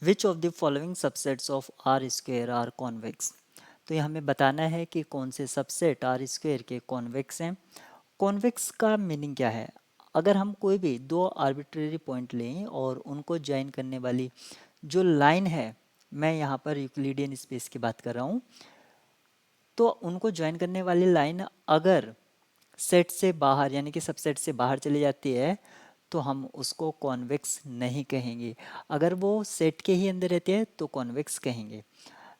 Which of the following subsets of R square are convex. तो ये हमें बताना है कि कौन से सबसेट आर स्क्वेयर के कॉन्वेक्स हैं। कॉन्वेक्स का मीनिंग क्या है? अगर हम कोई भी दो आर्बिट्रेरी पॉइंट लें और उनको ज्वाइन करने वाली जो लाइन है, मैं यहाँ पर यूक्लिडियन स्पेस की बात कर रहा हूँ, तो उनको ज्वाइन करने वाली लाइन अगर सेट से बाहर यानी कि सबसेट से बाहर चली जाती है तो हम उसको कॉन्वेक्स नहीं कहेंगे। अगर वो सेट के ही अंदर रहती है तो कॉन्वेक्स कहेंगे।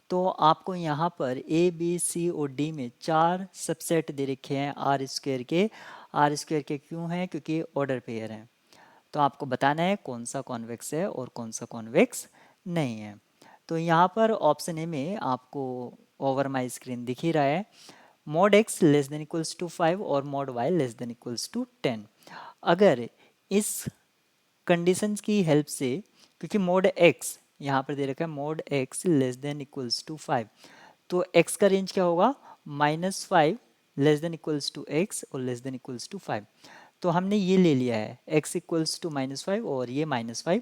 तो आपको यहाँ पर ए बी सी और डी में 4 सबसेट दे रखे हैं आर स्क्वेयर के। आर स्क्वेयर के क्यों हैं? क्योंकि ऑर्डर पेयर हैं। तो आपको बताना है कौन सा कॉन्वेक्स है और कौन सा कॉन्वेक्स नहीं है। तो यहाँ पर ऑप्शन ए में आपको ओवर माई स्क्रीन दिख ही रहा है, mod x less than equals to 5 और mod y less than equals to 10। अगर इस कंडीशंस की हेल्प से, क्योंकि mod x यहाँ पर दे रखा है mod x less than equals to 5, तो x का रेंज क्या होगा? -5 less than equals to x और लेस देन इक्वल्स टू 5। तो हमने ये ले लिया है x इक्वल्स टू -5 और ये -5।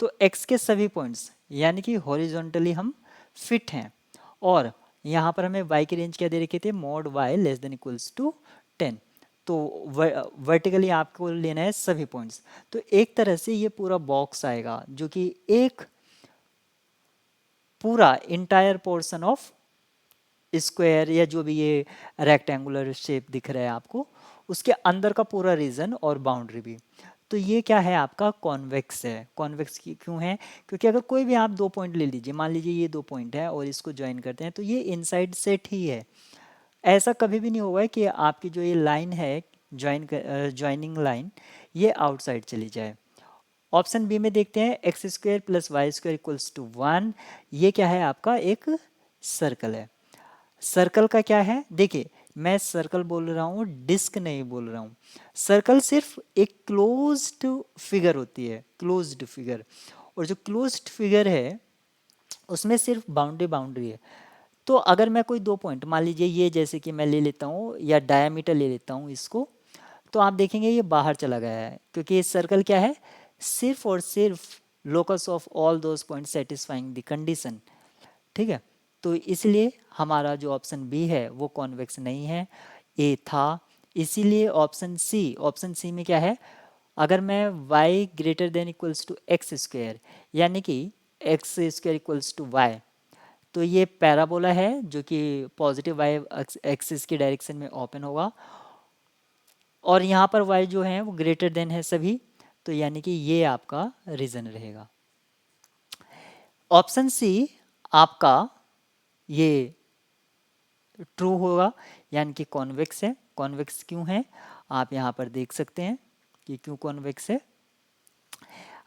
तो x के सभी पॉइंट्स यानी कि हॉरिजॉन्टली हम फिट हैं। और यहाँ पर हमें y की रेंज क्या दे रखे थे? mod y less than equals to 10। तो वर्टिकली आपको लेना है सभी पॉइंट्स। तो एक तरह से ये पूरा बॉक्स आएगा जो कि एक पूरा इंटायर पोर्शन ऑफ स्क्वायर या जो भी ये रेक्टेंगुलर शेप दिख रहा है आपको, उसके अंदर का पूरा रीजन और बाउंड्री भी। तो ये क्या है? आपका कॉन्वेक्स है। कॉन्वेक्स क्यों है? क्योंकि अगर कोई भी आप दो पॉइंट ले लीजिए, मान लीजिए ये दो पॉइंट है और इसको ज्वाइन करते हैं तो ये इनसाइड सेट ही है। ऐसा कभी भी नहीं होगा कि आपकी जो ये लाइन है ज्वाइनिंग लाइन, ये आउटसाइड चली जाए। ऑप्शन बी में देखते हैं x square plus y square equals to 1। ये क्या है? आपका एक सर्कल है। सर्कल का क्या है? देखिए, मैं सर्कल बोल रहा हूँ, डिस्क नहीं बोल रहा हूँ। सर्कल सिर्फ एक क्लोज्ड फिगर होती है, क्लोज्ड फिगर। और जो क्लोज्ड फिगर है उसमें सिर्फ बाउंड्री बाउंड्री है। तो अगर मैं कोई दो पॉइंट मान लीजिए ये जैसे कि मैं ले लेता हूँ या डायमीटर ले लेता हूँ इसको, तो आप देखेंगे ये बाहर चला गया है क्योंकि ये सर्कल क्या है? सिर्फ और सिर्फ locus of all those point satisfying the condition. ठीक है, तो इसलिए हमारा जो ऑप्शन बी है वो कॉन्वेक्स नहीं है, ए था। इसीलिए ऑप्शन सी में क्या है? अगर मैं y greater than equals to x square यानी कि x square equals to y, तो ये पैराबोला है जो कि पॉजिटिव वाई एक्सिस की डायरेक्शन में ओपन होगा और यहाँ पर y जो है वो ग्रेटर देन है सभी, तो यानी कि ये आपका रीजन रहेगा। ऑप्शन सी आपका ये ट्रू होगा यानी कि कॉन्वेक्स है। कॉन्वेक्स क्यों है आप यहाँ पर देख सकते हैं कि क्यों कॉन्वेक्स है।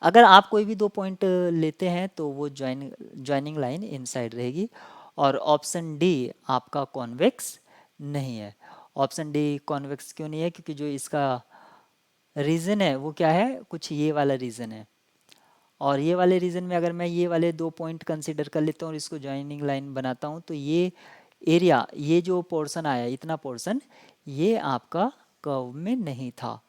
अगर आप कोई भी दो पॉइंट लेते हैं तो वो ज्वाइनिंग लाइन इनसाइड रहेगी। और ऑप्शन डी आपका कॉन्वेक्स नहीं है। ऑप्शन डी कॉन्वेक्स क्यों नहीं है? क्योंकि जो इसका रीज़न है वो क्या है? कुछ ये वाला रीज़न है। और ये वाले रीजन में अगर मैं ये वाले दो पॉइंट कंसीडर कर लेता हूँ और इसको ज्वाइनिंग लाइन बनाता हूँ तो ये एरिया, ये जो पोर्शन आया, इतना पोर्शन, ये आपका कर्व में नहीं था।